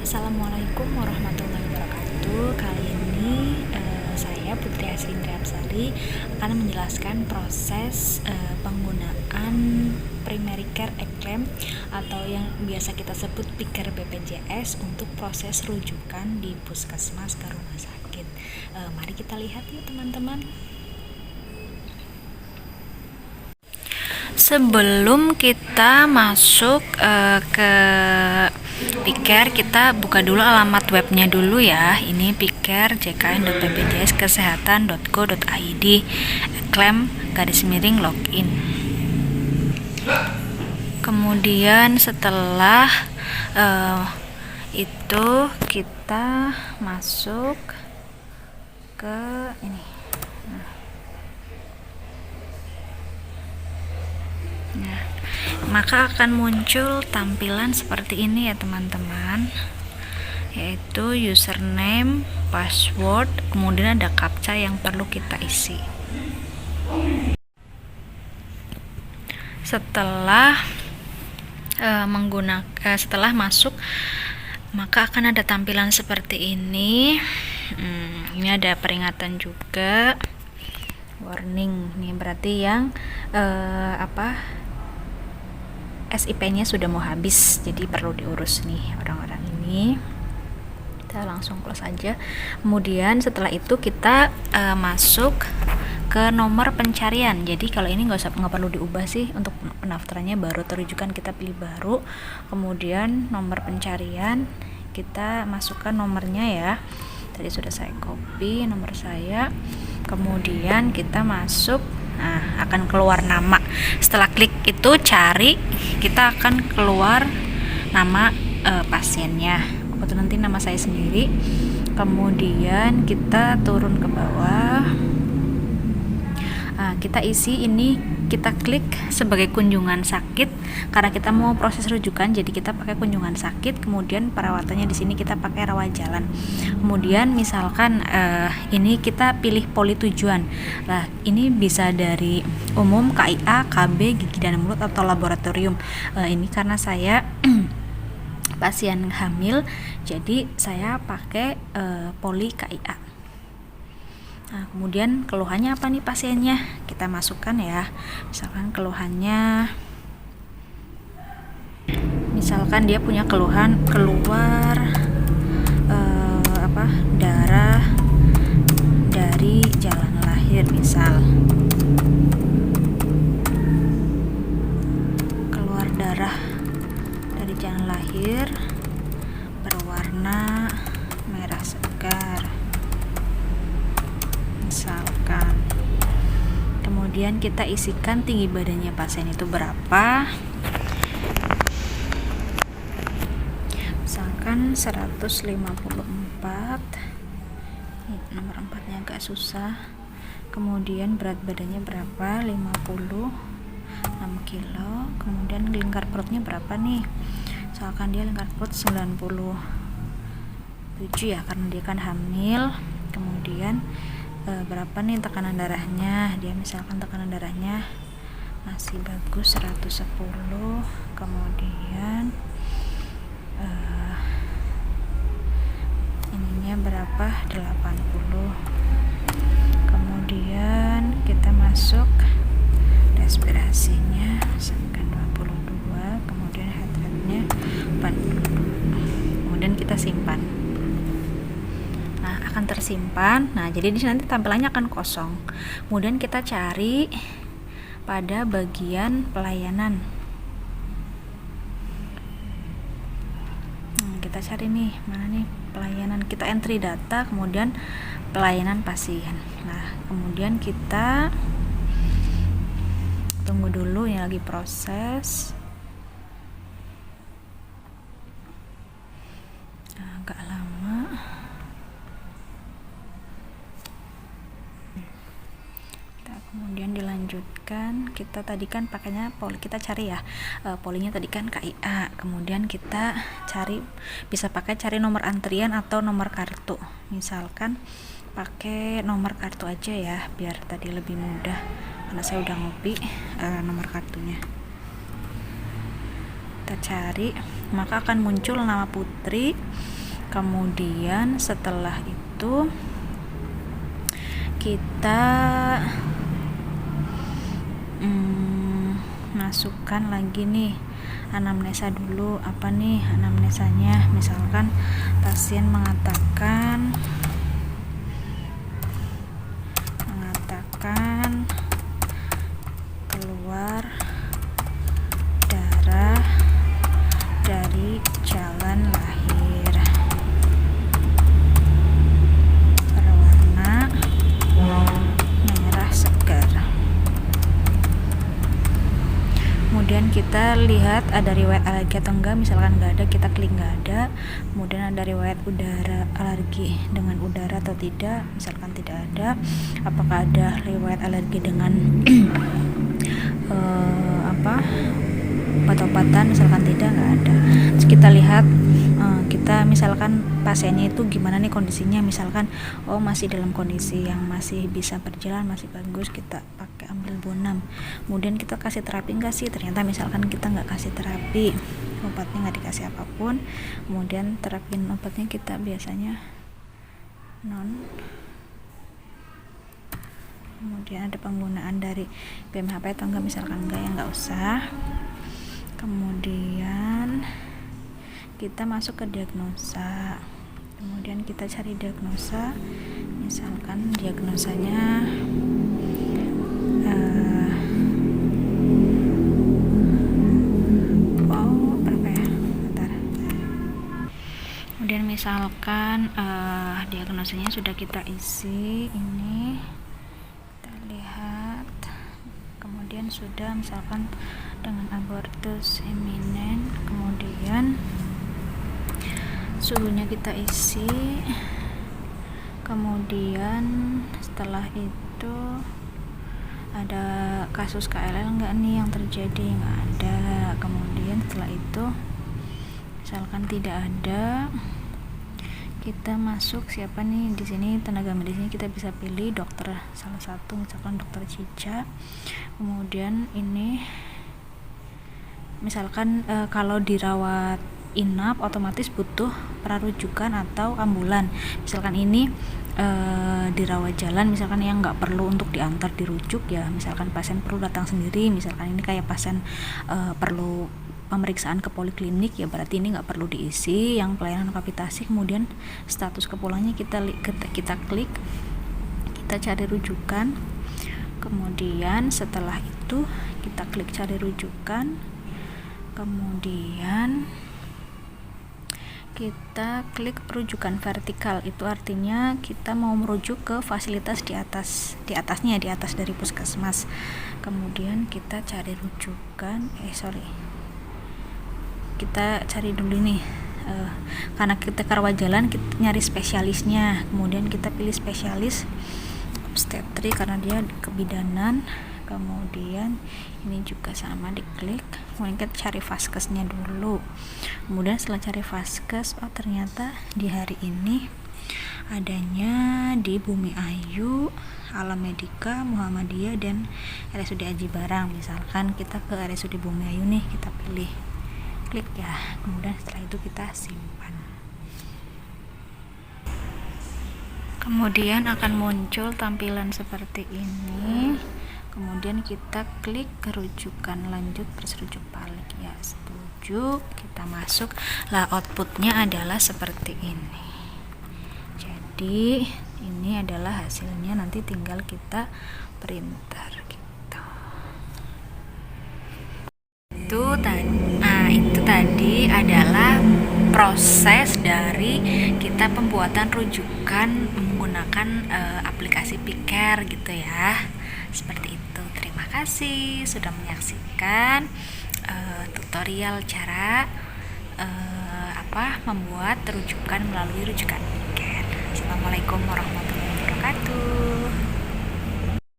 Assalamualaikum warahmatullahi wabarakatuh. Kali ini saya Putri Asindri Apsari akan menjelaskan proses penggunaan primary care acclaim atau yang biasa kita sebut PICARE BPJS untuk proses rujukan di puskesmas ke rumah sakit. Mari kita lihat yuk teman-teman. Sebelum kita masuk ke PICARE, kita buka dulu alamat webnya dulu ya. Ini picar.jkn.bpjskesehatan.go.id /login. Kemudian setelah itu kita masuk ke ini. Nah, maka akan muncul tampilan seperti ini ya teman-teman, yaitu username, password, kemudian ada captcha yang perlu kita isi. Setelah setelah masuk, maka akan ada tampilan seperti ini. Ini ada peringatan juga, warning nih, berarti yang SIP-nya sudah mau habis, jadi perlu diurus nih orang-orang ini. Kita langsung close aja. Kemudian setelah itu kita masuk ke nomor pencarian. Jadi kalau ini nggak perlu diubah sih, untuk pendaftarannya baru terujukan kita pilih baru. Kemudian nomor pencarian kita masukkan nomornya ya. Tadi sudah saya copy nomor saya. Kemudian kita masuk. Nah, akan keluar nama. Setelah klik itu cari, kita akan keluar nama pasiennya. Atau nanti nama saya sendiri. Kemudian kita turun ke bawah. Kita isi ini, kita klik sebagai kunjungan sakit karena kita mau proses rujukan, jadi kita pakai kunjungan sakit. Kemudian perawatannya di sini kita pakai rawat jalan. Kemudian misalkan ini kita pilih poli tujuan. Nah, ini bisa dari umum, KIA, KB, gigi dan mulut atau laboratorium. Ini karena saya pasien hamil, jadi saya pakai poli KIA. Nah, kemudian keluhannya apa nih pasiennya? Kita masukkan ya. Misalkan keluhannya, misalkan dia punya keluhan keluar darah dari jalan lahir, misal keluar darah dari jalan lahir berwarna merah segar, misalkan. Kemudian kita isikan tinggi badannya pasien itu berapa, misalkan 154. Nomor 4 nya agak susah. Kemudian berat badannya berapa, 56 kilo. Kemudian lingkar perutnya berapa nih, misalkan dia lingkar perut 97 ya, karena dia kan hamil. Kemudian berapa nih tekanan darahnya, dia misalkan tekanan darahnya masih bagus 110. Kemudian ininya berapa, 80. Kemudian kita masuk respirasinya misalkan 22. Kemudian heart rate-nya 40. Kemudian kita simpan. Nah, akan tersimpan. Nah, jadi di sini nanti tampilannya akan kosong. Kemudian kita cari pada bagian pelayanan. Kita cari nih, mana nih pelayanan. Kita entry data, kemudian pelayanan pasien. Nah, kemudian kita tunggu dulu, ini lagi proses. Agak lama. Kemudian dilanjutkan, kita tadi kan pakainya poli, kita cari ya polinya tadi kan KIA. Kemudian kita cari, bisa cari nomor antrian atau nomor kartu. Misalkan pakai nomor kartu aja ya, biar tadi lebih mudah karena saya udah ngopi nomor kartunya. Kita cari, maka akan muncul nama Putri. Kemudian setelah itu kita masukkan lagi nih anamnesa dulu. Apa nih anamnesanya? Misalkan pasien mengatakan keluar darah dari jalan lahir berwarna merah segar. Kemudian kita lihat ada riwayat alergi atau enggak. Misalkan enggak ada, kita klik enggak ada. Kemudian ada riwayat alergi dengan udara atau tidak. Misalkan tidak ada. Apakah ada riwayat alergi dengan obat-obatan? Misalkan tidak, enggak ada. Terus kita lihat kita misalkan pasiennya itu gimana nih kondisinya. Misalkan masih dalam kondisi yang masih bisa berjalan, masih bagus, kita pakai ambil bonam. Kemudian kita kasih terapi enggak sih? Ternyata misalkan kita enggak kasih terapi, obatnya enggak dikasih apapun. Kemudian terapin obatnya kita biasanya non. Kemudian ada penggunaan dari BMHP atau enggak, misalkan enggak, ya enggak usah. Kemudian kita masuk ke diagnosa. Kemudian kita cari diagnosa. Misalkan diagnosanya berapa ya? Bentar. Kemudian misalkan diagnosanya sudah kita isi, ini kita lihat. Kemudian sudah misalkan dengan abortus iminen. Kemudian suhunya kita isi. Kemudian setelah itu ada kasus KLL enggak nih yang terjadi? Enggak ada. Kemudian setelah itu misalkan tidak ada, kita masuk siapa nih di sini tenaga medisnya. Kita bisa pilih dokter salah satu, misalkan dokter Cica. Kemudian ini misalkan kalau dirawat inap otomatis butuh prarujukan atau ambulan. Misalkan ini dirawat jalan, misalkan yang nggak perlu untuk diantar dirujuk ya, misalkan pasien perlu datang sendiri. Misalkan ini kayak pasien perlu pemeriksaan ke poliklinik ya, berarti ini nggak perlu diisi yang pelayanan kapitasi. Kemudian status kepulangnya kita klik, kita cari rujukan. Kemudian setelah itu kita klik cari rujukan. Kemudian kita klik rujukan vertikal, itu artinya kita mau merujuk ke fasilitas di atas dari puskesmas. Kemudian kita cari rujukan, kita cari dulu nih, karena kita rawat jalan kita nyari spesialisnya. Kemudian kita pilih spesialis obstetri karena dia kebidanan. Kemudian ini juga sama, diklik. Kemudian kita cari vaskesnya dulu. Kemudian setelah cari vaskes, ternyata di hari ini adanya di Bumi Ayu, Alam Medika, Muhammadiyah, dan RSUD Aji Barang. Misalkan kita ke RSUD Bumi Ayu nih, kita pilih, klik ya. Kemudian setelah itu kita simpan. Kemudian akan muncul tampilan seperti ini. Kemudian kita klik kerujukan lanjut plus rujuk balik ya, setuju, kita masuk. Lah outputnya adalah seperti ini. Jadi ini adalah hasilnya, nanti tinggal kita printer gitu. Itu tadi adalah proses dari kita pembuatan rujukan menggunakan aplikasi Picker gitu ya. Seperti itu. Terima kasih sudah menyaksikan tutorial cara membuat rujukan melalui rujukan Picker. Assalamualaikum warahmatullahi wabarakatuh.